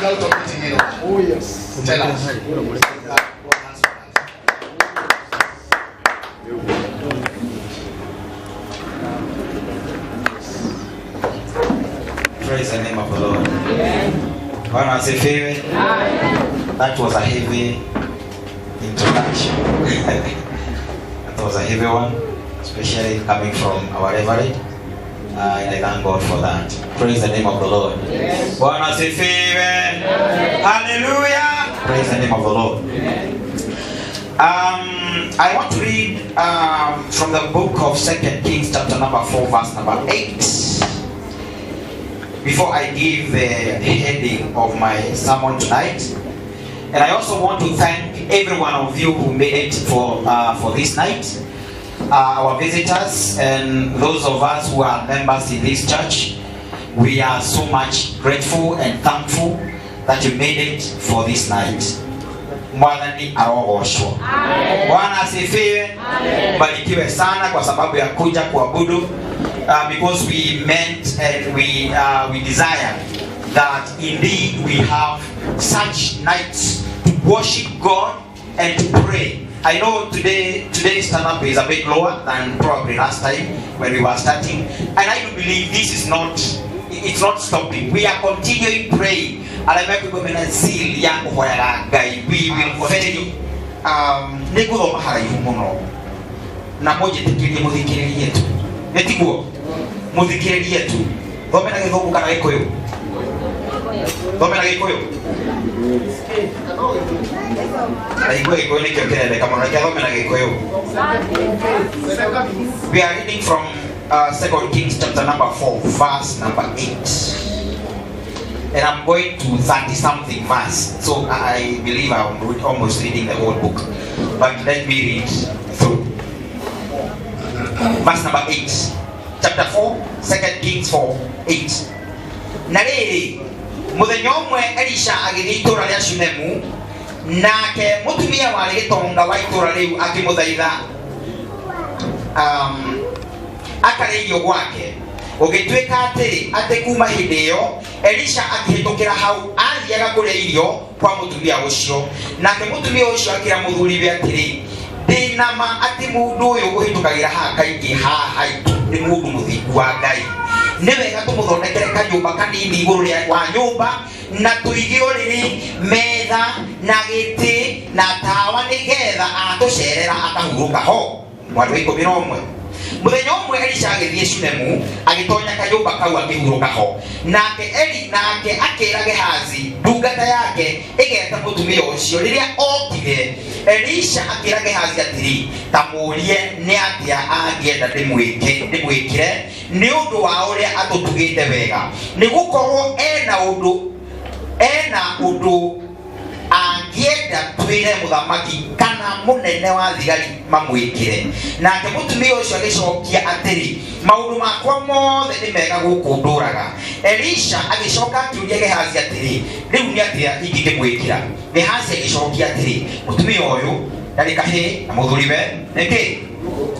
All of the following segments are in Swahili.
out of it, you know. Oh yes. Tell us. Praise the name of the Lord. Bwana asifiwe. That was a heavy introduction. That was a heavy one, especially coming from our reverend. And I thank God for that. Praise the name of the Lord. Bwana asifiwe. Hallelujah. Praise the name of the Lord. I want to read from the book of 2 Kings chapter number 4 verse number 8. Before I give the heading of my sermon tonight, and I also want to thank every one of you who made it for this night, our visitors and those of us who are members in this church. We are so much grateful and thankful that you made it for this night. Mwadhani arogoshwa. Bwana asifiwe. Barikiwe sana kwa sababu ya kuja kuabudu. Because we meant and we desire that indeed we have such nights to worship God and to pray. I know today's stand-up is a bit lower than probably last time when we were starting, and I do believe this is not stopping. We are continuing praying. We will very nikuthoma haraihu muno na mujitikirie muthikiririe tu netiguo muthikiririe tu thomera githungu kana gikuyu thomera gikuyu we are reading from 2 Kings chapter number 4 verse number 8. And I'm going to 30 something verse, so I believe I'm almost reading the whole book, but let me read through verse number 8, chapter 4, 2 Kings 4, 8. Nariri muthenya umwe Elisha agithii itura ria Shunemu, nake mutumia wari gitonga wa itura riu akimuthaitha akarerio gwake. Ugituika ati kuma hindi iyo Elisha akihitukira hau athiaga kuria irio kwa mutumia ucio, nake mutumia ucio akira muthuriwe atiri, ndinama ati mundu uyu guhitukagira haha kaingi haha ni mundu muthingu wa Ngai, ni wega tumuthondekere kanyumba kanini iguru wa nyumba na tuige uriri metha na giti na tawa nigetha atucerera akahuruka ho. Mwandu 11. Muthenya umwe Elisha agithie Shunemu agitonya kanyumba kau akihuruka ho, nake akira Gehazi ndungata yake igeta mutumia ucio. Riria okire Elisha akira Gehazi atiri, tamurie ni atia angienda ndimwikire ni undu wa uria atutugite wega, ni gukorwo ena undu angienda twire muthamaki kana munene wa thigari mamwikire. Nake mutumia ucio agicokia atiri, maundu makwa mothe ni mega guku nduraga. Elisha agicoka akiuria Gehazi atiri, riu ni atia ingimwikira? Gehazi agicokia atiri, mutumia uyu ndari kahi na muthuriwe niki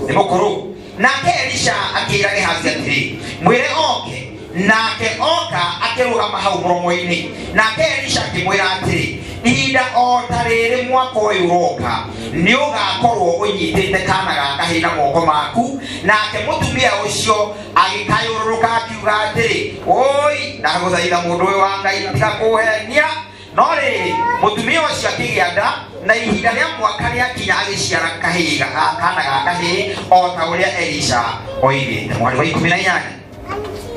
ni mukuru. Nake Elisha akira Gehazi atiri, mwire oke. Nake oka akirugama hau muromo-ini, nake Elisha akimwira atiri, ihinda o tariri mwaka uyu uroka ni ugakorwo unyitite kana gaka hina moko maku. Nake mutumia ucio agikayururuka akiuga atiri, oi ndaguthaitha mundu uyu wa Ngai tiga kuhenia. No riri mutumia ucio akigia nda, na ihinda ria mwaka riakinya agiciara kahiga kana gaka hi o ta uria Elisha oigite. Mwari wa 18.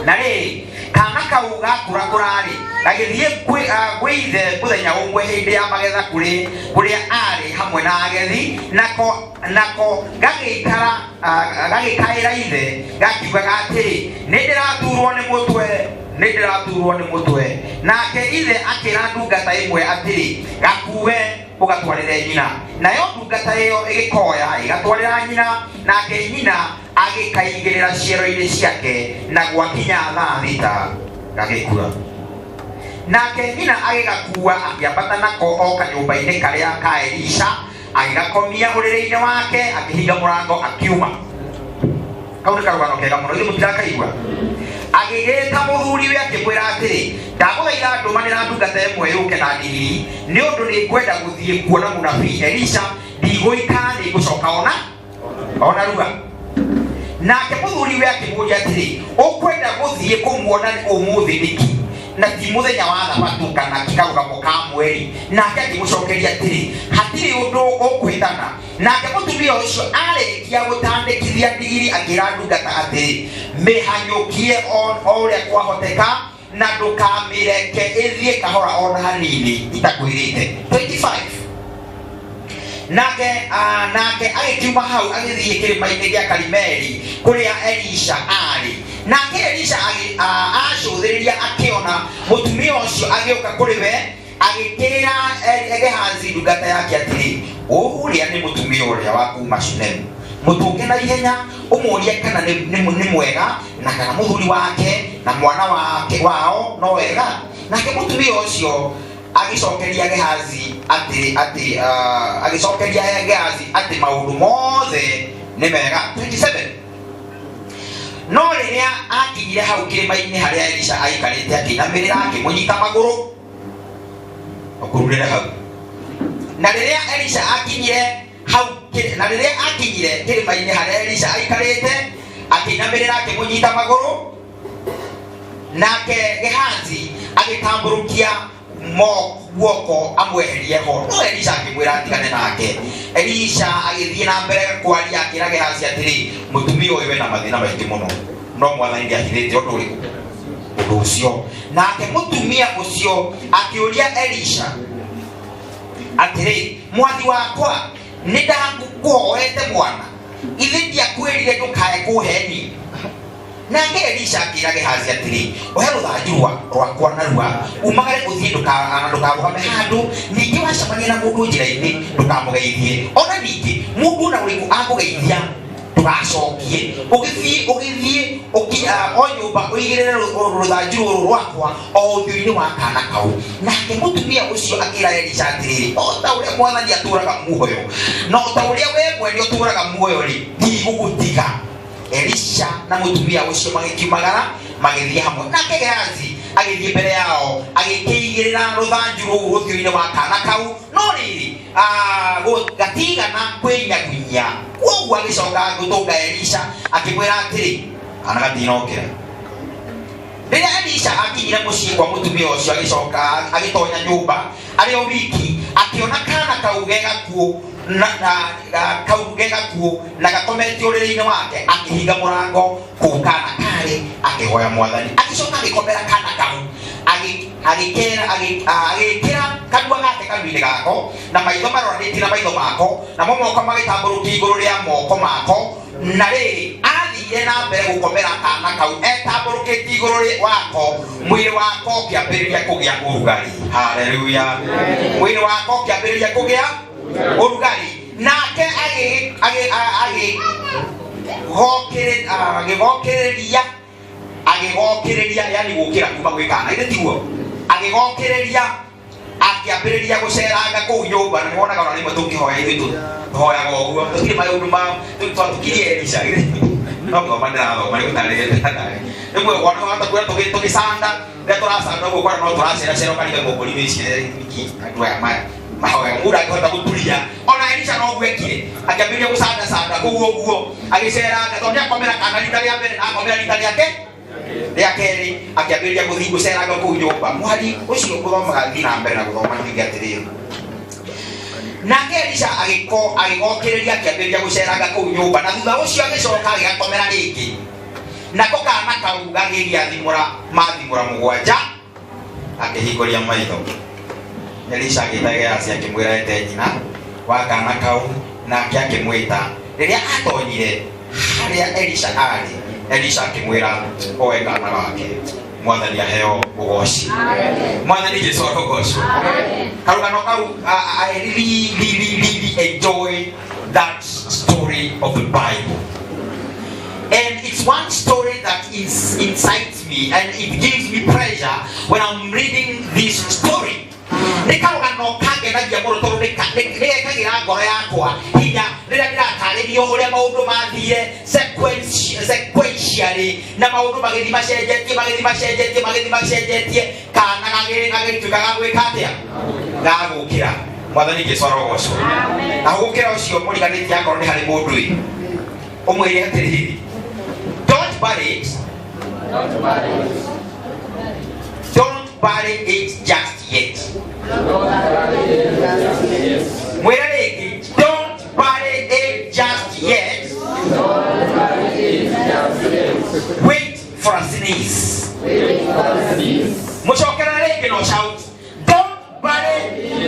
Nari kana kau gakurakurari gagithie gwithe muthenya umwe hindi ya magetha kuria ari hamwe na agethi, nako gagikaira ithe gakiugaga atiri, nindiraturwo ni mutwe. Nake ithe akira ndungata imwe atiri, gakue ugatwarire nyina. Nayo ndungata iyo igikoya igatwarira nyina, nake nyina agikaigirira ciero-ini ciake, na gwakinya thaa thita gagikua. Nake nyina agigakua akiambata nako o kanyumba-ini karia ka Elisha, agigakomia uriri-ini wake, akihinga murango akiuma. Kau ni karugano kega muno, mutirakaigua. agigeta muthuri we akimwira atiri ndaguthaitha ndumanira ndungata imwe yuke na ndigiri ni undu ni kwenda guthie kuona munabii Elisha ndigũikara nĩ ngũcoka ona ruga. Nake muthuri we akĩmũria atĩrĩ ũkwenda gũthiĩ kũmuona ũmũthĩ nĩkĩ na ti mũthenya wa thabatũ kana karũgamo ka mweri? Nake akĩmũcokeria atĩrĩ hatirĩ ũndũ ũkwĩtana. Nake mũtumia ũcio arĩkia gũtandĩkithia ndigiri akĩra ndungata atĩrĩ mĩhanyũkie o ũrĩa kwahoteka na ndũkamĩreke ĩthiĩ kahora ona hanini itakwĩrĩte. 25 nake agĩkiuma hau agĩthiĩ kĩrĩma-inĩ gĩa Karimeli kũrĩa Elisha arĩ. Nake Elisha acũthĩrĩria akĩona mũtumia ũcio agĩũka kũrĩ we agĩkĩra Gehazi ndungata yake atĩrĩ ũrĩa nĩ mũtumia ũrĩa wa kuuma Shunemu, mũtũnge na ihenya ũmũũrie kana nĩ mwega na kana mũthuri wake na mwana wake wao no wega. Nake mũtumia ũcio agĩcokeria Gehazi atĩ maũndũ mothe nĩ mega. 27 no rĩrĩa akinyire hau kĩrĩma-inĩ harĩa Elisha aikarĩte akĩinamĩrĩra akĩmũnyita magũrũ okururĩra hau. Na rĩrĩa akinyire kĩrĩma-inĩ harĩa Elisha aikarĩte akĩinamĩrĩra akĩmũnyita magũrũ, nake Gehazi agĩtambũrũkia guoko amweherie ho. No Elisha akĩmwĩra atigane nake. Elisha agĩthiĩ na mbere kwaria akĩra Gehazi atĩrĩ mũtumia ũyũ wĩna mathĩna maingĩ mũno no mwathani ndiahithĩte ũndũ ũrĩkũ ũndũ ũcio. Nake mũtumia ũcio akĩũria Elisha atĩrĩ mwathi wakwa nĩ ndakũhoete mwana ithe ndiakwĩrire ndũkae kũheni? Nake Elisha akĩra Gehazi atĩrĩ ohe rũthanju rwakwa narua umagare ũthiĩ ndũkarũgame handũ, ningĩ wacemania na mũndũ njĩra-inĩ ndũkamũgeithie, ona ningĩ mũndũ na ũrĩkũ akũgeithia ndũgacokie, ũgĩthiĩ o nyũmba ũigĩrĩre rũthanju rũrũ rwakwa o ũthiũ-inĩ wa kana kau. Nake mũtumia ũcio akĩra Elisha atĩrĩ o ta ũrĩa mwathani atũraga muoyo no ta ũrĩa we mwene ũtũraga muoyo-rĩ ndigũgũtiga. Elisha na mũtumia ũcio magĩkiumagara magĩthiĩ hamwe. Nake Gehazi agĩthiĩ mbere yao agĩkĩigĩrĩra rũthanju rũu ũthiũ-inĩ wa kana kau, no rĩrĩ gatigana kwĩnyagunya. Koguo agĩcoka gũtũnga Elisha akĩmwĩra atĩrĩ kana gatinokĩra. Rĩrĩa Elisha akinyire mũciĩ kwa mũtumia ũcio agĩcoka agĩtonya nyũmba arĩ o wiki akĩona kana kau gegakuũ na gakometio ũrĩrĩ-inĩ wake, akĩhinga mũrango kũu kana karĩ akĩhoya mwathani. Agĩcoka agĩkomera kana kau agĩkĩra kanua gake kanua-inĩ gako na maitho maroranĩtie na maitho mako namo moko magĩtambũrũkia igũrũ rĩa moko mako. Na rĩrĩ athire na mbere gũkomera kana kau etambũrũkĩtie igũrũ wako, mwĩrĩ wako ũkĩambĩrĩria kũgĩa ũrugarĩ. Haleluya. Mwĩrĩ wako ũkĩambĩrĩria kũgĩa ũrugarĩ. Nake agĩgokĩrĩria yani gũkĩra kuma gwĩ kana ĩrĩ tiguo, agĩgokĩrĩria akĩambĩrĩria gũceranga kũu nyũmba. Na nĩwonaga ona rĩmwe tũngĩhoya ithuĩ tũhoyaga ũguo tũtirĩ maũndũ ma tũkirie Elisha no gũthoma ndĩrathoma nĩgũtarĩria rĩmwe wahota kwĩra tũgĩcanda rĩrĩa tũracanda ũguo kwana no tũraceracera ũkariga ngũkũri wĩcirie andũ aya mahoya mũndũ akĩhota gũturia. Ona Elisha no gwekire akĩambĩrĩria gũcanda kũu ũguo agĩceranga tondũ nĩakomera kana rita rĩa mbere na akomera rita rĩa kerĩ akĩambĩrĩria gũthiĩ gũceranga kũu nyũmba. Mwathi ũcio gũthomaga thiĩ na mbere na gũthoma nĩuge atĩrĩrĩ. Nake Elisha agĩgokĩrĩria akĩambĩrĩria gũceranga kũu nyũmba, na thutha ũcio agĩcoka agĩgakomera rĩngĩ. Nako kana kau gagĩgĩathimũra mathimũra mũgwanja akĩhingũria maitho. Elisha agĩĩta Gehazi akĩmwĩra ete nyina wa kana kau, nake akĩmwĩta. Rĩrĩa atonyire harĩa Elisha arĩ, Elisha akĩmwĩra oe kana gake. Mwathani aheo ũgooci. Mwathani Jesũ arogocwo. Karũgano kau I really enjoy that story of the Bible. And it's one story that incites me and it gives me pleasure when I'm reading this story. Nĩkarũgano kangenagia mũno tondũ nĩgekagĩra ngoro yakwa hinya rĩrĩa ndĩratarĩrio ũrĩa maũndũ mathire sequence sequentially na maundu mageni macenjetie kana gagituika gagwikatia gagukira mwathani gisorogoco na gukira ucio muriganiti akorwo ni hari mundu umwire atiriri don't bury it just yet. Don't bury it just yet. Wait for a sneeze. No shout. Don't bury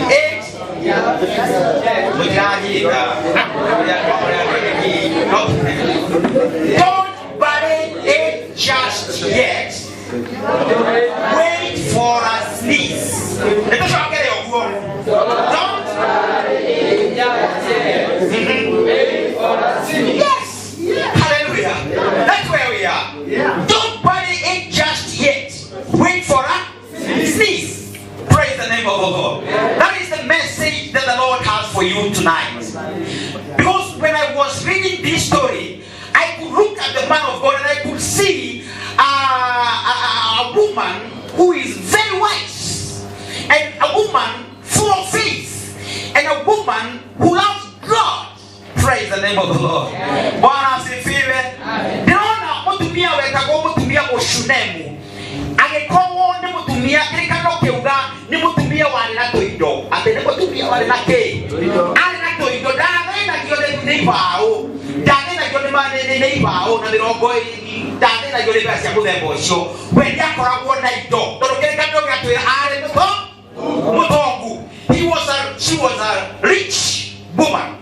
it. Don't bury it just yet. Wait for a sneeze. Don't bury it just yet. Wait for a sneeze. Yes. Hallelujah. That's where we are. Don't bury it just yet. Wait for a sneeze. Praise the name of the Lord. That is the message that the Lord has for you tonight. Because when I was reading this story, I could look at the man of God and I could see a woman who is very wise, and a woman full of faith, and a woman who loves God. Praise the name of the Lord. Bwana asifiwe. Naona mutumia wetagwo mutumia mushunemu agikorwo ni mutumia kirikano kiuga ni mutumia wari na toindo ate ni mutumia wari na ke ari na toindo ndane na kio ni ibao ndane na kio ni ibao na mirongo ndane na kio ni basi muthemba ucio we ndiakoragwo na indo tondu kirikano gatwira ari mutongu. She was a rich woman.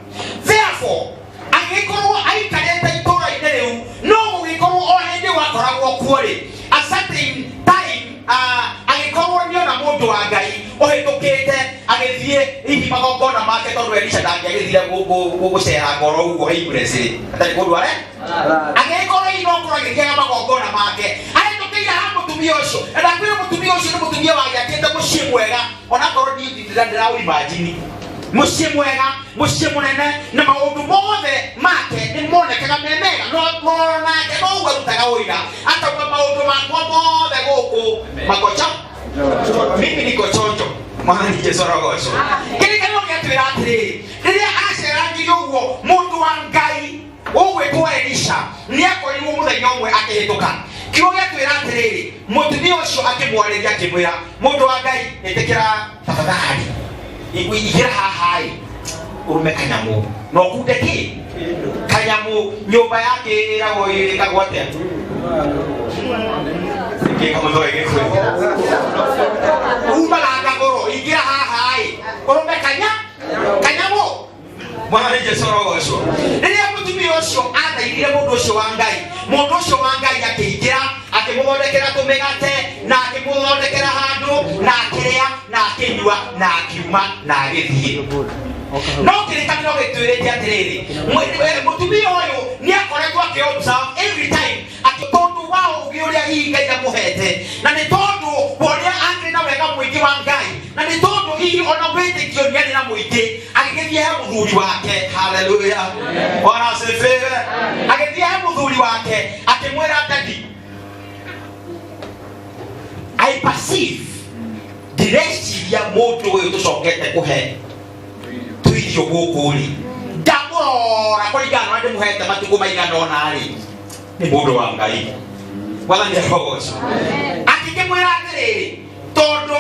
Therefore, agikorwo aikarete itora ineriu no gikorwo o hindi wakoragwo kuori a certain time agikorwo nio na mundu wa Ngai ohitukite agithie hihi magongona make tondu Elisha ndangiagithire gugucera ngoro uguo impresi atari kundu are agikorwo inokora gikiaga magongona make ahitukire ha mutumia ucio ndakwira mutumia ucio ni mutumia wagiakite mucii mwega ona korwo ndira imagine mucii mwega mucii munene na maundu mothe make ni monekaga me mega no nake no gwarutaga uira atauga maundu makwa mothe guku makocha mimi niko chonjo mwana ni jesorogoco kirikano giatwira atiri riria acerangire uguo mundu wa Ngai ugwitwo Elisha ni akorirwo muthenya umwe akihituka kiugo giatwira atiri mutumia ucio akimwariria akimwira mundu wa Ngai etekera tafadhali igira hahai urume kanyamu no kude ki kanyamu nyumba yake irago ikagwa atia kama ndio ingekuwa umalanga goro igira hahai urume kanyamu mwana ni jesorogoco riria mutumia ucio athairire mundu ucio wa Ngai akiingira akimuthondekera tumigate na akimuthondekera handu na akiria na akinyua na akiuma na agithie no kirikaniro gitwirite atiriri mutumia uyu ni akoretwo akiobserve every time tondu wao ugi uria hihi Ngai amuhete na ni tondu uria angĩ na wega mwingi wa Ngai na ni tondu hihi ona witikio ni na mwingi agithie he muthuri wake. Hallelujah. Bwana asifiwe. Agithie he muthuri wake akimwira Daddy, I perceive direciria mundu uyu tucokete kuhe tuirio guku ri ndamurora kuringana na ndimuhete matuko maigana ona ri ni mundu wa Ngai. Bwana ni ahogoco akikimwira atiriri tondu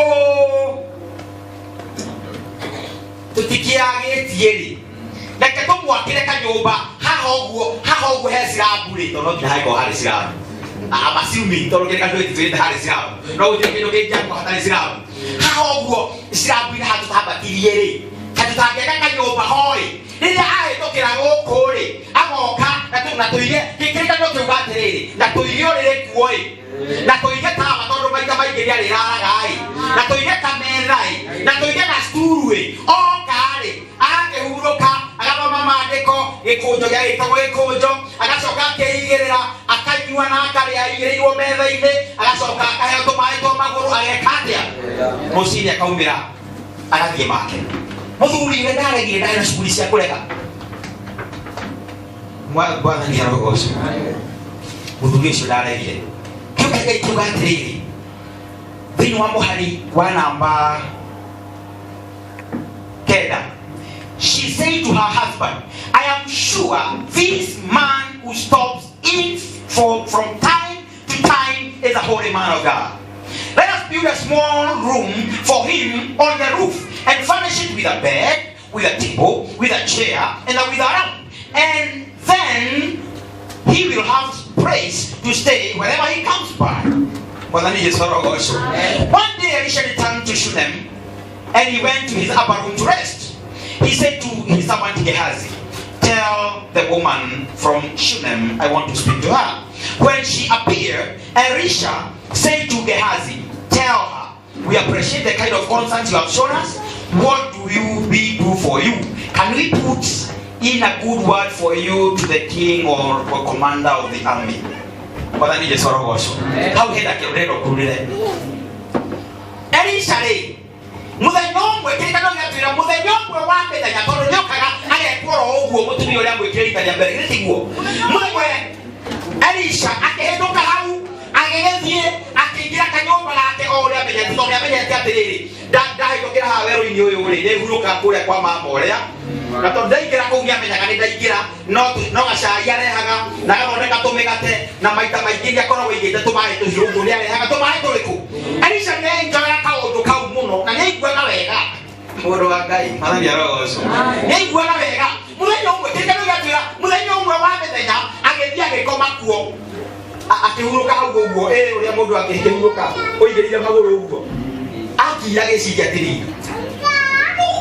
tutikiagitie ri reke tumwakire kanyumba haha uguo he sirabu ri tondu nginya haiko hari sirabu amasumi tondu kirikano gitwirite hari sirabu no uthie kindu kingiakwo hatari sirabu haha uguo sirabu ira hatutambatirie ri katutangeka kanyumba hoi riria ahitukira guku ri agoka na tuige kirikano kiuga atiriri na tuige urire kuo ri na tuige tama tondu maita maingi riariraga ri na tuige kamera ri na tuige na sturu ri oka ri agakihuruka agathoma maandiko gikunjo gia gitagwo gikunjo agacoka akeigirira akanyua na akaria igiriirwo metha-ini agacoka akaheo tumaĩ twa maguru ageka atia mucini akaumira agathie make muthuri we ndaregire ndari na cukuri cia kurega. Bwana ni arogoco muthuri ucio ndaregire kiuga Ngai kiuga atiriri thini wa muhari wa namba kenda. She said to her husband, I am sure this man who stops in from time to time is a holy man of God. Let us build a small room for him on the roof and furnish it with a bed, with a table, with a chair, and with a lamp. And then he will have place to stay wherever he comes by. One day Elisha returned to Shunem, and he went to his upper room to rest. He said to his servant Gehazi, tell the woman from Shunem I want to speak to her. When she appeared, Elisha said to Gehazi, tell her, we appreciate the kind of concern you have shown us. What do we do for you? Can we put in a good word for you to the king or commander of the army? But need sort of also. How head I can read or could it? Elisha, Mudanyong, we take another to the Mudanyong, we want that I told you, I pour over to be your language, and I'm very little. Elisha, I can't look how I get here, I can get a canyon, I can all have it, don't have it. That died to get her very new, they look at Kuyakwama Moria. Kato dai kira ko ngia menya kani dai kira no a sha ya re haga na ga ore ka to megate na maita maiti ya kono we gete to mai to hiru ko ya re haga to mai to leku ani sha ne njoya ka o do ka muno na ne igwa na wega moro wa gai mara ya ro so ne igwa na wega mure nyo mo teka no ya tira mure nyo mo wa be tenya age dia ge ko makuo ake huru ka go go ore mo do ake ke huru ka o igeri ya magoro go aki ya ge si ya tiri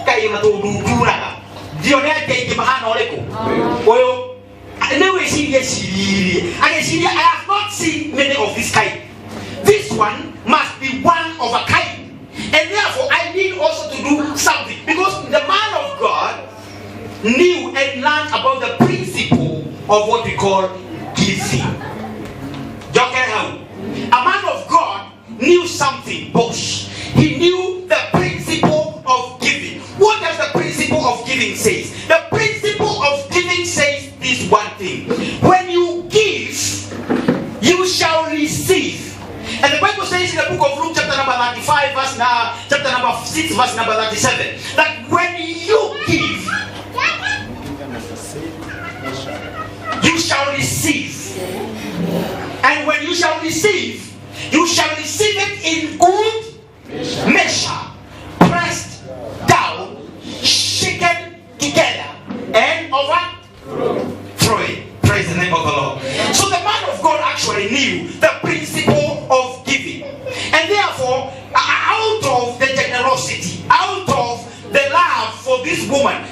kai ma to du dura Dionete Mahana Oleko. Oyo, I never see I have not seen many of this kind. This one must be one of a kind. And therefore, I need also to do something. Because the man of God knew and learned about the principle of what we call giving. A man of God knew something, boss. He knew the principle of giving. What does the principle of giving say? The principle of giving says this one thing. When you give, you shall receive. And the Bible says in the book of Luke chapter number 35 chapter number 6 verse number 37 that when you give, you shall receive. And when you shall receive it in good measure, pressed down, shaken together, and overthrown. Praise the name of the Lord. So the man of God actually knew the principle of giving. And therefore, out of the generosity, out of the love for this woman,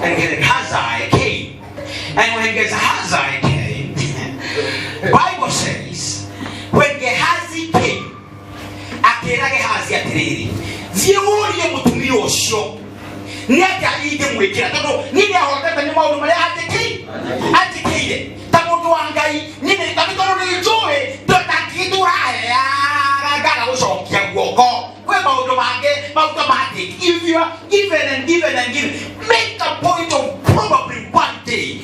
and Gehazi came. And when Gehazi came, Bible says, when Gehazi came, akera Gehazi atiriri, ziuri mutumi osho, niaka ide mwekira, tano nini ahoreka ni maulu male atike, tamo tuangai nini tamitono ni joe, dotakitu haya, gana osho kia guoko. Automatic. If you are given and given and given, make a point of probably one day.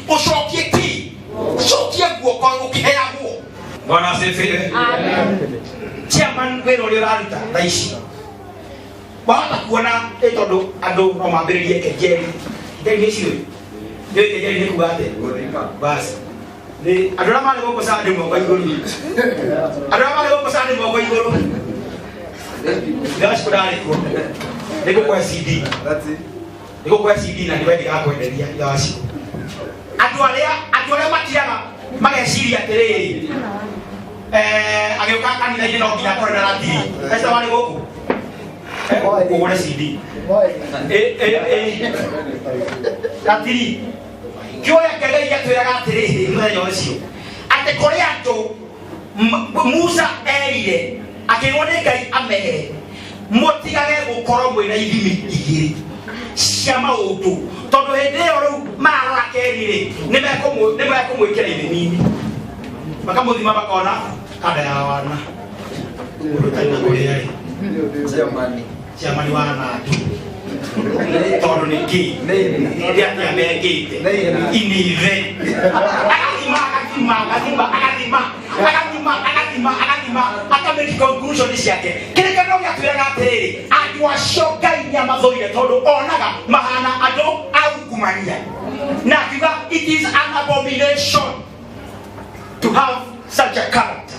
Chairman, we know your altar. Taishi. But kuona etodo ado Roma beri yeke jeri. Jeri yesiwe. Jeri kubate. Bas. Le adorama le boko sa de mo kwa igoro. Adorama le boko sa de mo kwa igoro. That's what I call it. They go for CD. That's it. They go for CD and they go for the Yashi. Atualea Matiana, Magashiri at the Ayoka and the Yanoki for the Lati. That's the one I go for CD. Lati. Kyoya Gaya to Ragati, At the Koreato. Musa erire akirone Ngai amehe motigage gukoro mwina ithimi igiri cia maundu tondu hindi iyo riu marora kerire nimekumwikira ithimi makamuthima makona kada ya wana urutana kuria Jamani wana tu tondu niki ndia ya megite inive akadima akameki conclusion ciake kile kana gyatwiraga atiriri andu acio Ngai niamathoire tondu onaga mahana andu aukumania na akiuga it is an abomination to have such a character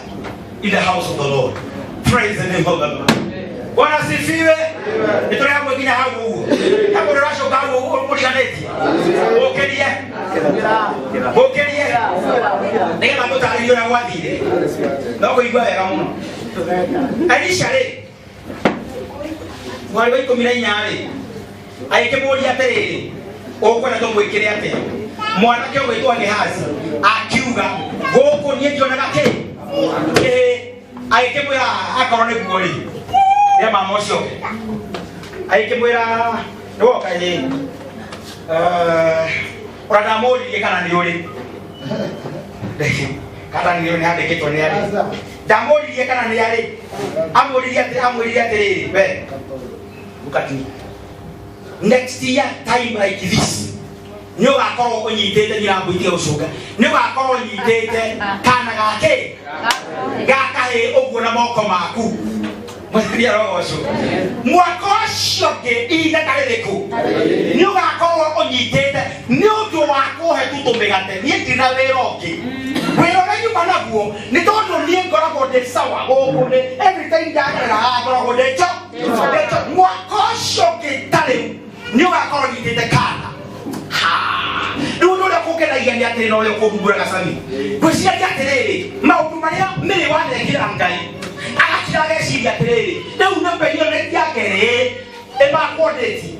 in the house of the Lord. Praise the name of the Lord. Bwana sifiwe. Nitoya mwingine hapo. Hapo rasho gawo uliganeti. Okelie. Nega ndo tariyo na wadire. Nako igwa ya muno. Aisha le. Wale wiko mina nyale. Ayeke moli atere. Okwana to mwekere ate. Mwana kyo wetwa Gehazi. Akiuga goko nie jona gake. Ayeke moya akorone bugoli. Ya mamosho. Ayeke moya no kaye. Ora moli kana ndiole. Kata ndiole hade keto ne yale. Damoli kana ne yale. Amoli ate be. Bukati. Next year time like this. Nyo akoro onyitete nyirambo ite osuga. Nyo akoro onyitete kana gake. Gaka he oguna moko maku. Mwathia rogoso. Mwakoshoke ina kareko. Nyo akoro onyitete nyo ndo wako he tutomegate. Ni ndina weroke. Wero na nyuma naguo ni tondu nie ngoragwo de sawa gukune every time ndagera ngoragwo de cho. Mwakoshoke tale. Nyo akoro onyitete kana. Ha! Nuno la kokela igani ate no yo kubura kasami. Kwesi ya terere, maundu maria mere wane kila ngai. Akakira gesi ya terere. Na unambe yo ne ya kere. Ema kodeti.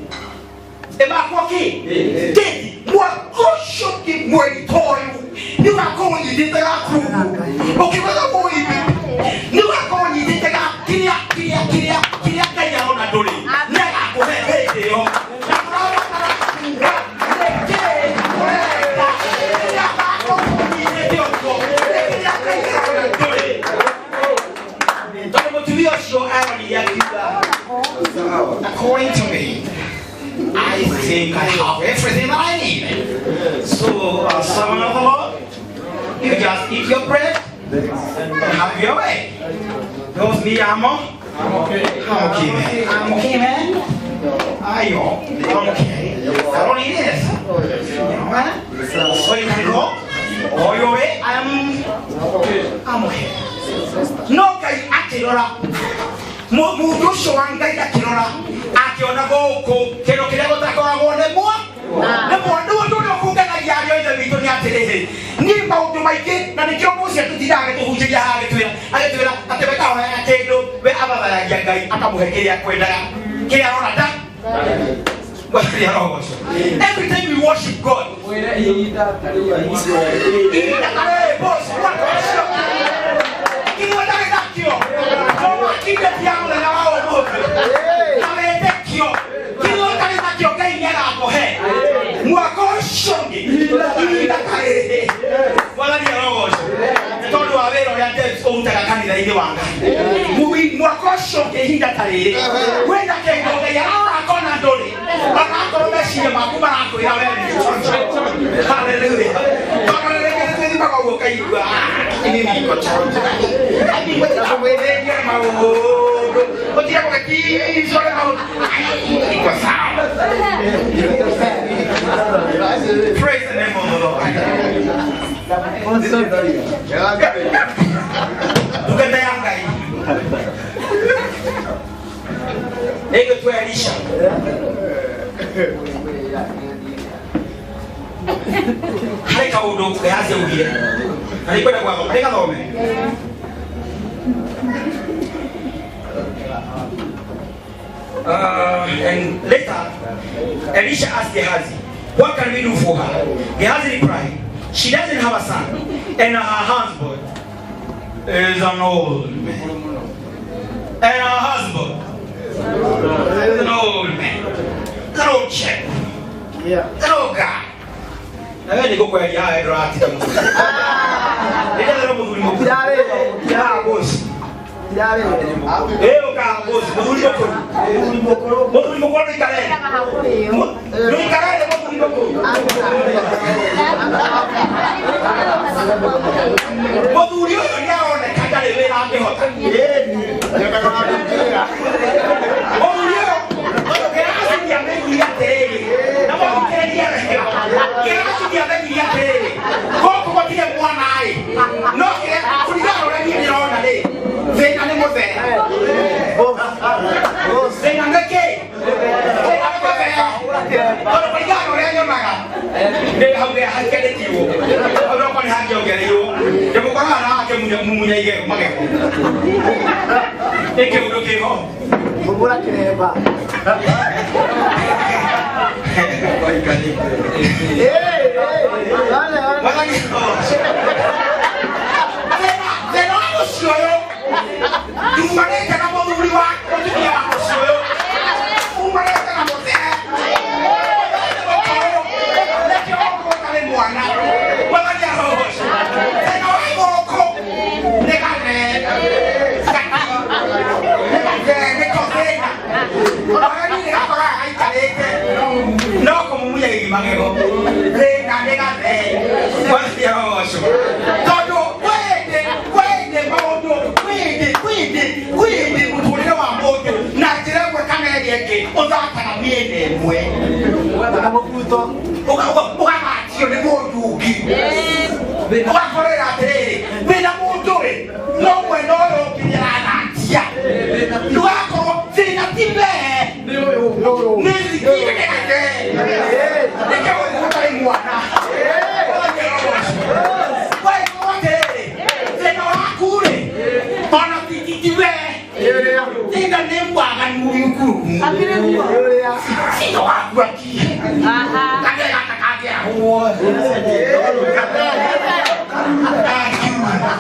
Ema koki. Teti, mwa koshoki mwitoyo. Ni wako ni ditega ku. Okiweza kuibe. Ni wako ni ditega kiria kaya ona dole. Na ko he yo. According to me, I think I have everything that I need. So, servant of the Lord, you just eat your bread and have your way. Those me, I'm okay. I'm okay, man. I'm okay, man. I'm okay. I don't need this. You know, man? So you can go all your way. I'm okay. No guy akirora mudusho wangai akirora akiona goko kero kirego takora gone mwa ne mwandu ndo kugana yayo ile bitu ni atirere ni maundu maike na nikyo musia tutidage tuhuje ya hage twira atebeka ona atendo we ababa ya ngai akamuhekeria kwendaga kile arona da every time we worship God Praise the name of the Lord. Bukan yang kai. Ego tu Elisha. Hai kau dong Gehazi udah. Hari pada gua apa? Hari kau me. And later, Elisha asked Gehazi, "What can we do for her?" Gehazi replied, "She doesn't have a son, and her husband is an old man. And her husband is an old man. An old chap. An old guy. Now when you go where you are, you're at it. It doesn't know what you do. Eu campos, muito muito cara. Muito cara, muito venha nem você. Venha daqui. Venha daqui. Kalau pergi orang yang mana? Dia hamil hati dia tiu. Orang pun hati orang dia tiu. Dia bukan orang yang munya ikan makan. Ikan udah kemo. Bukan kemo. Baik kali. Mana ni? Umareka na moduli wako dunia wako sio umareka na mote leke wako kale mwana wakaja roho tena wako negane nekotena wakaji nekapara haikaleke no como muya imagego negane wasi roho todo Kwende kutolera wa moto na tirengwe kana yeke ozakana miene mwe kama kuto ukamatio ne modugi ukakorera tere bena motore no mwe no kirana tia luako zina timbe ni kike ni kawo kutari mwana Tidak nembakan muriku. Itu aku lagi. Kakek aku.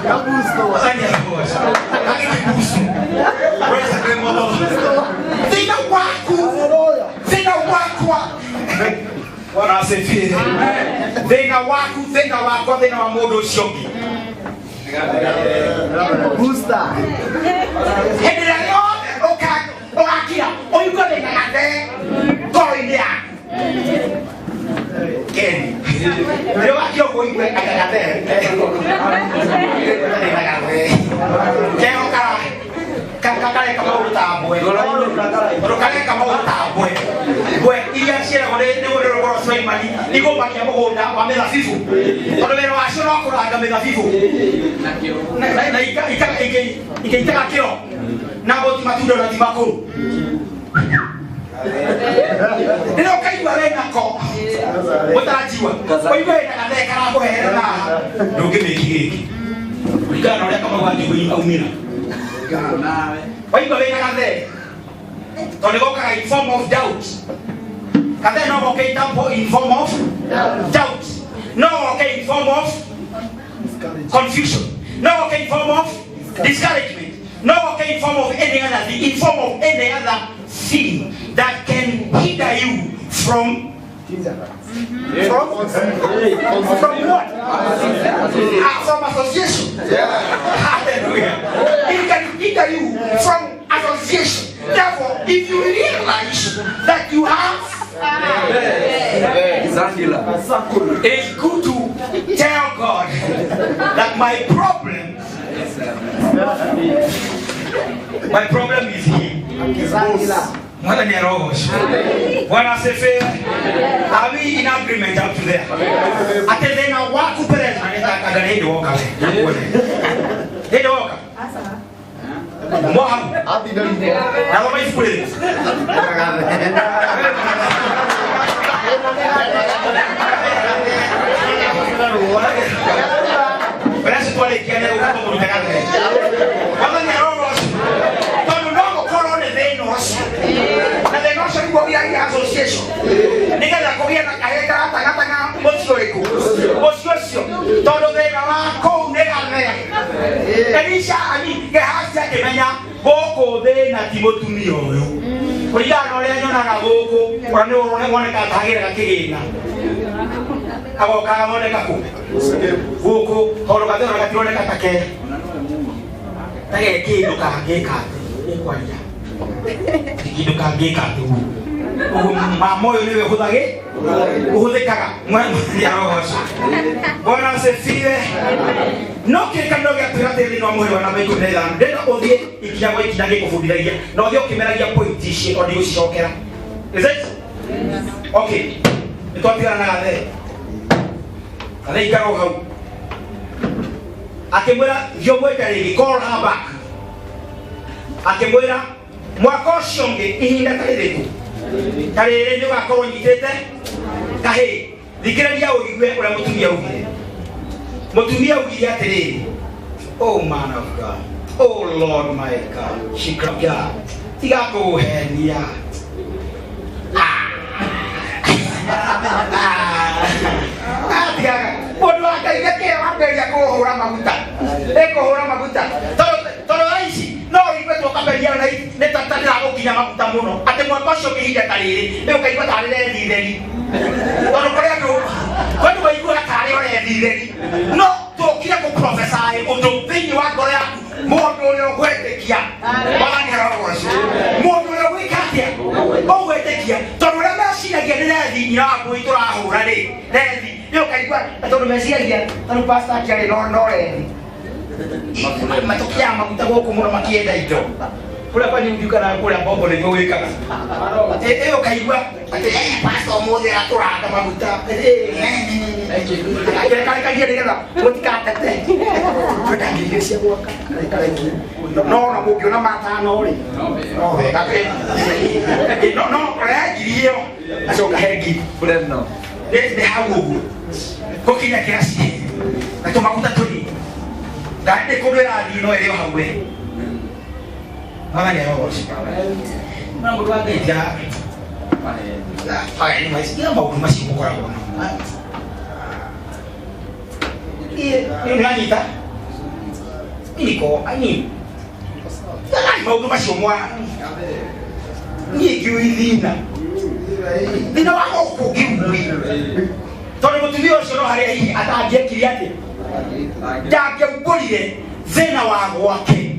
Kabus tu. Saya bos. Kakek kabus. Boleh saya ngomong. Tidak aku. Tidak aku. Wana sefi. Tidak aku. Tidak modo shogi. Gusta. Hendrayo okakia. Oyuko de ngade. Koinia. Ken. Yo akio koiwe akakate. Keo kara. Kakakale kama utabwe. Rokale kama utabwe. Bwe iya shira kole ne woro ro so imali. Niko bakia mo da wa mela fifu. Kono mero asho no akura ga mela fifu. Na ika kio. Na boti matudo na timako. Ndio kai wale nako. Mutarajiwa. Oiwe na kale kara ko hera. Ndoge meki. Igano ya kama wadi ko umira. Why you going there? So they go in form of doubt. Can they not okay in form of doubt? No okay in form of confusion. No okay in form of discouragement. No okay in form of any other thing that can hinder you from what? From association. Hallelujah. It can hinder you from association. Therefore, if you realize that you have, it's good to tell God that my problem is Him. Mwana ni roho. Bwana asifiwe. Are we in agreement up to there? Atendena waku pereza nenda kagana hidi woka le. Hidi woka. Mwa. Na wama ifule. Pereza tuwale kiane ukapa murutakane. Mwana ni roho. Na de no se podía ir a asociación. Ni que la cogían a caer tanga mosio eco. Mosio todo de la con de la rea. Elisha Gehazi akimenya goko thina ti mutumia uyu kurigana uria nyonaga guku woneka tagira gakigina agoka woneka ku guku horoka thora gationeka take tage kindu kangika ikwaria kindu kangika tu mamoyo niwe huthage uhuthikaga Bwana asifiwe. No kikando gya turatiri no mwiri wa nabe kunela ndena othie ikiago ikinage kufundiragia no othie ukimeragia point ici odi ucicokera. Is it? Okay. Nitwatira na gathe. Gathe ikaro hau. Akimwira vyomweka rigi call her back. Akimwira mwaka ucio ngi ihinda taririku. Tarire ni gakorwo nyitete kahe thikiragia uigwe uria mutumia ugire. Mutumia ugire atiriri. Oh man of God. Oh Lord my God. Shikaga. Tiga kuhenia. Tiga. Bodo akaige ke waberia kuhura maguta. Ekuhura maguta. Toro aici no igwe tukaberia na netatira gukinya maguta muno. Ate mwaka ucio kihinda tariri. Ndio kaigwa tarire thitheri. Toro koria ndu. Kwani waigua tari ore thitheri. No tukire ku prophesy undu thini wa ngoro yaku. Mundu uria ugwetekia. Wangera wocu. Mundu uria wikatia. Ugwetekia. Toro uria meciragia ni rethi ira waku iturahura ri. Rethi. Ndio kaigwa toro meciragia. Toro pastor akiari no rethi. Matokia maguta goku muno makienda indo. Kula kwa nyingi kana kula bombo ni gwikaga. Eyo kaigwa ati pastor mothe aturanga maguta. Akira kagia ndigeza mutikatete. Tutangirie cia gwaka. No na mugiona matano ri. No wega pe. No reagirio. Acoka hengi. Kule no. Nĩ hau kokinya kiasi. Na tumaguta tuli. Gande kodera di no ere hawe. Mama ne ho shi. Mama ngo ga ja. La pai mai sia mau masih mo kora kono. Ni ngani ta? Ini ko ani. Tanai mau masih mo. Ni giuilina. Dina wa ko giui. Tore mutumia ucio no hari ai atangie kiriate. Ndake ngorire thina wa gwake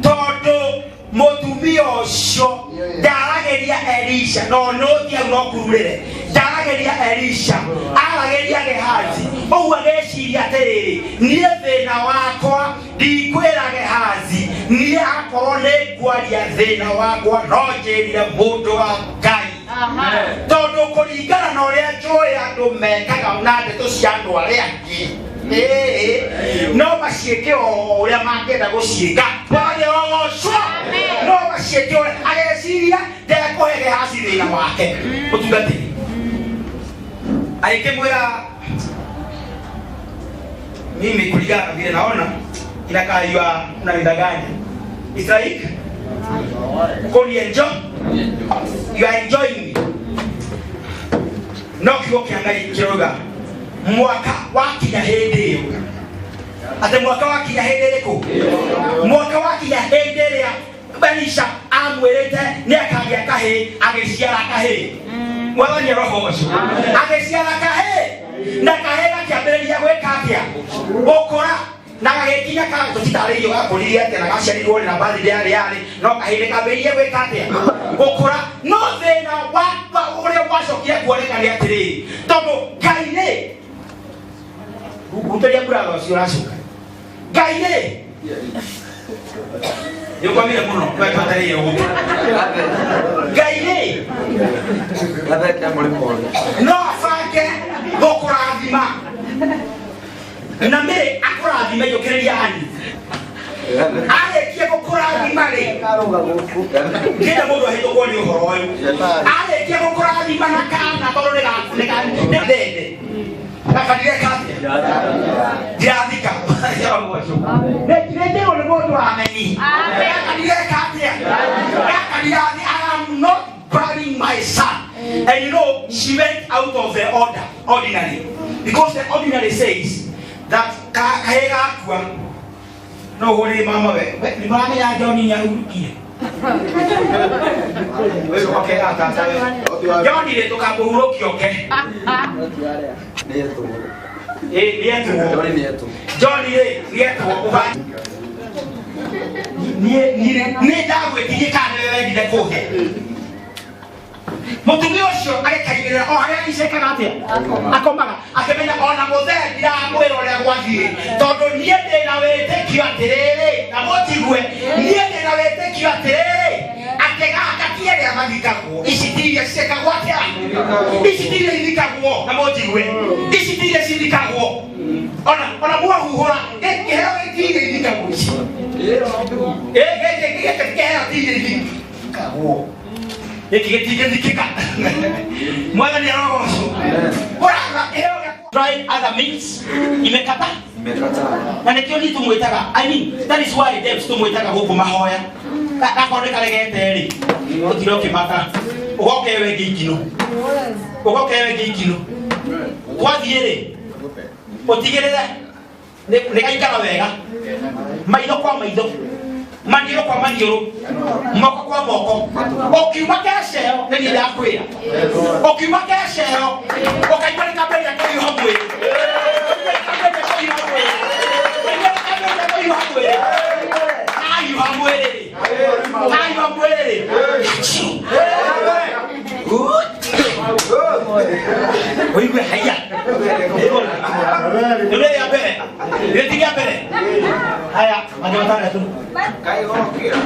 tondu mutumia ucio ndarageria Elisha no tia no kururire ndarageria Elisha arageria Gehazi uguo ageciria atiriri nie thina wakwa ndikwira Gehazi nie akorwo ni ngwaria thina wakwa no njirire mundu wa Ngai tondu kuringana na uria njui andu mekaga na ndeto cia andu aria angi no macieke uria mangenda gucieka bale ogocwo no macieke ageciria ndekuhe Gehazi thina wake utungati aikemwira mimi kulingana vile naona inakaiwa unanidanganya. It's like you enjoy, you are enjoying me. No kigo kiangai kiroga mwaka wakinya hindi iyo ate mwaka wakinya hindi riku mwaka wakinya hindi ria Elisha amwirite ni akagia kahi agiciara kahi mwathani roho ucio agiciara kahi na kahi gakiambiriria gwika atia gukura na gagikinya ka tutitaririo gakuririe atia na gaciarirwo na bathi yari no kahi ni kambiririe gwika atia gukura no thina wa uria wacokia kuoneka ni atiri tondu Ngai ni Uteria bravo si uracuka. Ngai ni. Yukwamire muno twataririe uguo. Ngai ni. Abeka muri pole. No afake gukurathima. Na mbere akurathima yukiriria ani. Arekie gukurathima ri. Kida mundu ahitũkwo ni uhoro uyu. Arekie gukurathima na kana tondu ni ndende. Nakadire katia. Diadika. Nete ole moto ameni. Nakadire katia. Nakadire I am not burying my son. And you know she went out of the ordinary because the ordinary says that kahega kwa no hore mama we ni mama ya John ya urukie wewe okay ata John ile tukabuhuroki okay John ile yetu kuba ni dawe tigikane wewe ndide kuhe mutumia ucio agekaigirira o haria icekaga atia akomaga akimenya ona muthee ndiramwira uria gwathie tondu nie ndina witikio atiriri na mutigwe nie ndina witikio atiriri atigaka ria mathikagwo ici tiria cekagwo atia ici tiria ithikagwo na mutigwe ici tiria cithikagwo ona mwahuhura gikiheo gitiria ithikagwo ici gikiheo tiria ithikagwo Kika. Mwathani arogoco. Try other means. Imekata. Na nikio ni tumwitaga. I mean, that is why devs tumwitaga huko mahoya. Kakone karegete ri. Utiro kimaka. Ugokewe gikino. Ugokewe gikino. Twathiire. Utigirire. Nikaikara wega. Maitho kwa maitho. Maniro kwa maniro, moko kwa moko. Okiuma kesheo nini ndakwira. Okiuma kesheo, okaimana kabela kwa yuhamwe. Kabela kwa yuhamwe. Kabela kwa yuhamwe. Yuhamwe. Yuhamwe. Good. Wewe haya. Ndio ya bere. Ndio ya bere. Haya, manyo tu. Kai gokira.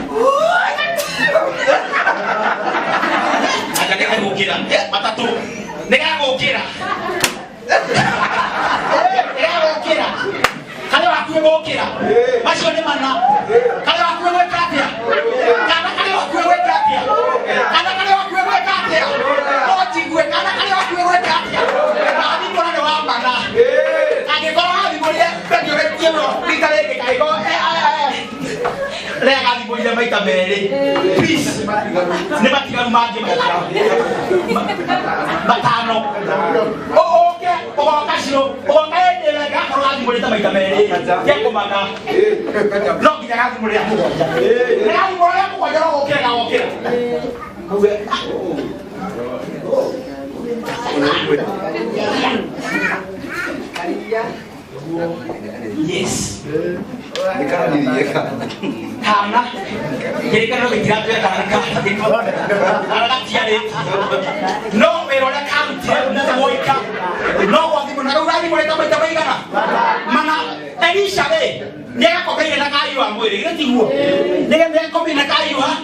Akataka gokira. Matatu. Nega gokira. Nega gokira. Kale wakuwe gokira. Macio ni mana. Kale wakuwe wekatia. Kale wakuwe wekatia. Kale wakuwe wekatia. Otigwe kale wakuwe wekatia. Ani kora ne wa mana. Age kora abi moria pedio retiro. Nikaleke kai go. Lega di boya maita mere. Please. Ne batiga manje batano. Okay. O kasino. O kaende lega kora di boya maita mere. Yeko manga. Loki lega di boya. Lega di boya ko jaro okay na okay. Yes. Dekat diri dia kan. Karena jadi kan lo tidak ada karena ada tiada. No, pero ada kan tiada ada moika. No, waktu mana orang ni boleh tambah ikan. Mana ini siapa? Dia kok kayak nak kayu ah, muere. Kita tinggal. Dia kok nak kayu ah,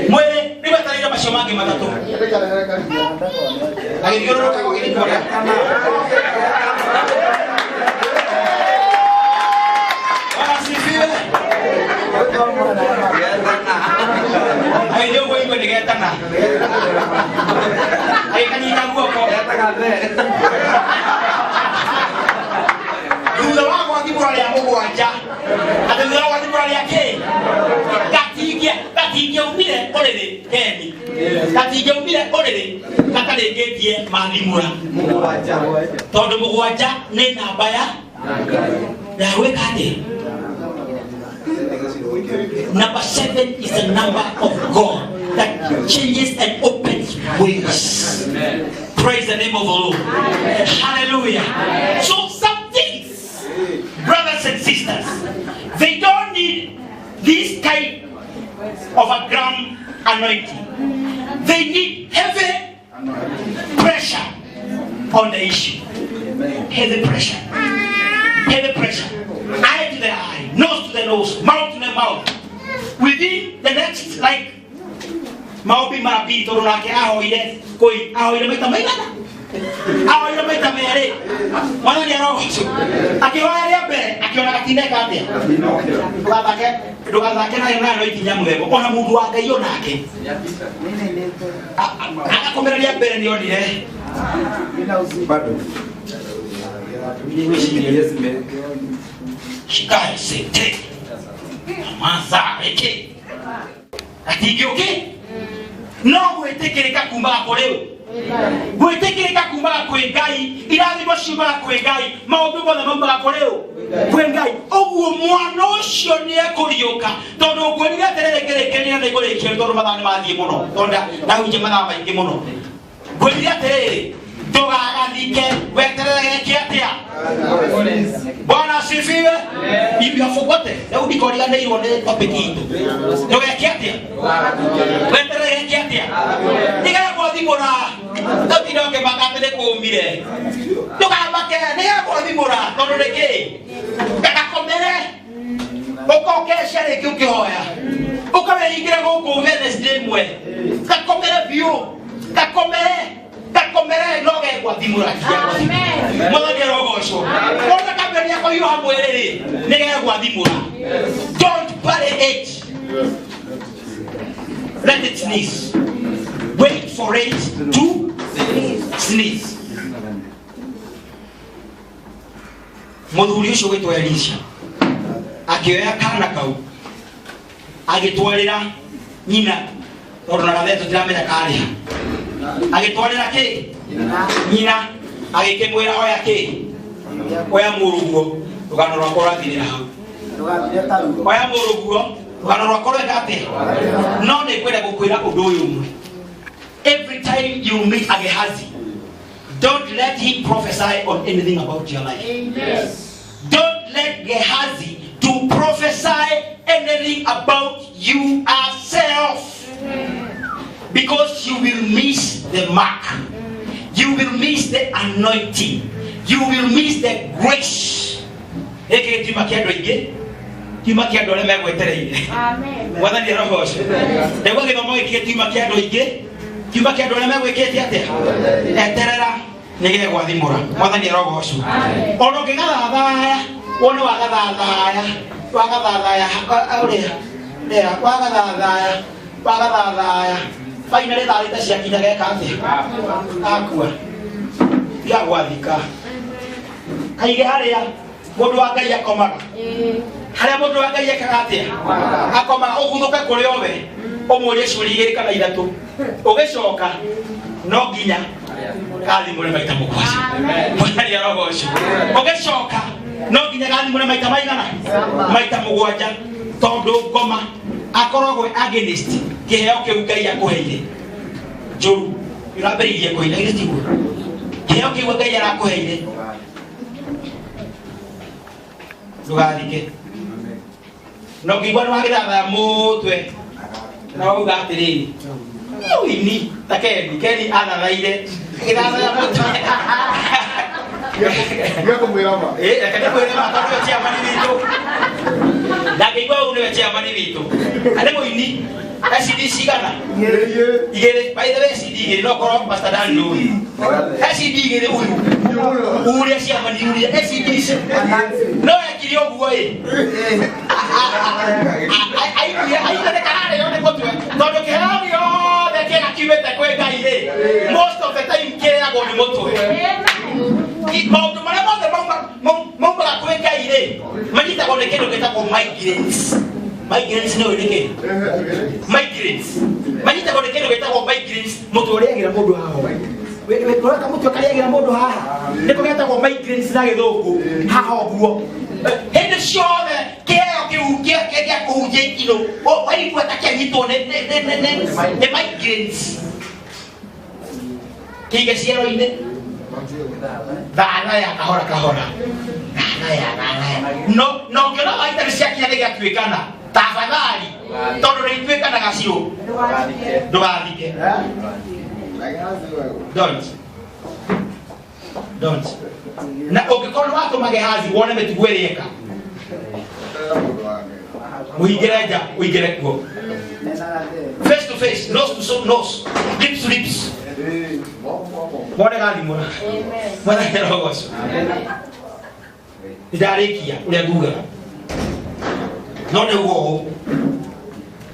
muere. Ni betul dia masih magi mata tu. Lagi dia orang kau ini boleh. Ay yo voy con el tana. Ay kanina gua ko. Dulu aku lagi mulai aku aja. Ada dulu lagi mulai ke. Katiga umile ole de kemi. Katiga umile ole de. Kata de dia malimura. Todo buku aja nena baya. Dawe kade. Number 7 is the number of God that changes and opens ways. Praise the name of the Lord. Hallelujah. So some things, brothers and sisters, they don't need this kind of a ground anointing. They need heavy pressure on the issue. Heavy pressure. Heavy pressure. Eye to the eye, nose to the nose, mouth to the mouth. Within the next, like, maupi marapi toruna ke ahoire, koi ahoire mai tamai nana. Ahoire mai tamai. Mana dia roh. Akiwa dia be, akiwa katine kate. Doa take na yana loi tinya mwebo. Ona mundu wake yo nake. Aka komera dia be ni odire. Bado. Shikai sente. Masa eke. Ati kioke? No wetekereka kumba koleo. Gwitikirika kumaga kwi Ngai, irathimo ciumaga kwi Ngai, maundu mothe maumaga kuri u kwi Ngai. Uguo mwana ucio ni ekuriuka tondu ngwirire atiriri ngirikiria ni ngurikia tondu mathaa ni mathie muno tondu ndahunjia mathaa maingi muno. Ngwirire atiriri ndugagathike weterere giki atia. Bwana asifiwe. If you have forgotten, leo ndikoriganirwo ni topic itu. Ndugeke atia weterere giki atia. Ndiga gwathimura totinoke makatire kumire ndugambake niga gwathimura tondu riki gagakomere ukokesha riki ukihoya ukawehingire guku Wednesday mwe gakomere biu gakomere noge gwathimura amen mwathani arogocwo ona kambere yako yo hamwe riri niga gwathimura. Don't bury it, let it sneeze. Wait for it to sneeze. Muthuri ucio witwa Elisha akioya kana kau agitwarira nyina tondu na gathetho tiramenya karia agitwarira ki nyina agikimwira oya ki oya muruguo rugano rwakwa rwathirira hau oya muruguo rugano rwakwa rwekate no ni kwenda gukwira undu uyu umwe. Every time you meet a Gehazi, don't let him prophesy on anything about your life. Yes. Don't let Gehazi to prophesy anything about you yourself, because you will miss the mark. You will miss the anointing. You will miss the grace. Amen. Mwathani arogocwo. Ndegwa githomo giki tiuma kia andu aingi. Kiuma kia andu aria megwikite atia. Eterera nige gwathimura. Mwathani arogocwo. Ono ngigathathaya, wone wagathathaya, uria. Ndera wagathathaya. Finally tharita ciakinya geka atia. Akua. Ya gwathika. Kaige haria mundu wa Ngai akomaga. Haria mundu wa Ngai ekaga atia. Akomaga uguthuka kuri owe. Umurie ciuri igiri kana ithatu. Ugicoka no nginya gathimure maita mugwanja. Mwathani arogocwo. Ugicoka no nginya gathimure maita maigana? Maita mugwanja. Tondu ngoma akoragwo against kiheo kiu Ngai akuheire. Njuru irambiririe kuina iri tiguo. Kiheo kiu Ngai arakuheire. Ndugathike. No ngigwa ni wagithathaya mutwe. Na uga atiriri. Ini takeni athathaire. Githathaya mutwe. Ngeko mwirama. Akani mwirama tondu cia mani witu. Ndakigwa une cia mani witu. Ane muini SCD cigana? Igere. By the way, SCD igere no korwo Pastor Dan ndui. SCD igere uyu. Uria cia mani uria SCD no ekiri oguo i. Ai karare yone gotwe. Tondu kiheo yothe kega kiwete kwe Ngai ri. Most of the time kiagwo ni mutwe. Maundu maria mothe maumaga kwe Ngai ri manyitagwo ni kindu gitagwo migraines. Migraines ni urike. Migraines. Manyitagwo ni kindu gitagwo migraines. Mutu uria agira mundu haha. Wewe kureka mutu kariagira mundu haha. Niko getagwo migraines na githungu. Haha oguo. Hindi ciothe kiheo kiu kia kuhunjia ikiro. Waigua ta kianyitwo ni migraines. Kiige ciero-ini. Thana ya kahora. No ngĩona waitari ciakinya nĩgĩatuĩkana tafadhali tondũ nĩituĩkanaga cio ndũgathike. Don't. Na ũngĩkorwo watũma Gehazi wone mĩtugo ĩrĩa eka mũingĩre nja ũingĩre kuo. Face to face, nose to nose, lips to lips. Mwana gathimura. Mwathani arogocwo. Ndarikia uria ngugaga. No niguo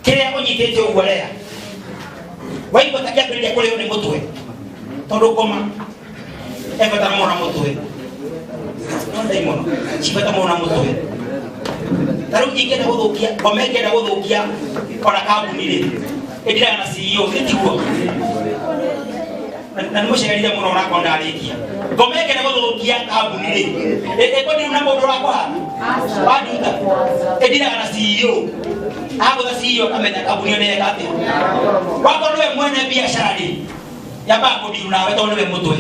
kiria unyitite uguo rea. Waigua ta kiambiriria kurio ni mutwe. Tondu ngoma ebata mona mutwe. No ndaimono. Cibata mona mutwe. Taru ingenda guthukia, ngoma ingenda guthukia ona kambuni ri. Indira na CEO gitiguo. na nimushegeria muno urakwa ndarikia ngomeke ne guthukia kambuni ri eko ndi na mundu urakwa waduta edira na CEO hapo the CEO kamenya kambuni ne yakati wako ndiwe mwene biashara ri yaba kodi unawe to ndiwe mutwe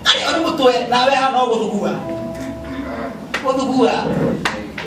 ari ori mutwe nawe hano guthugua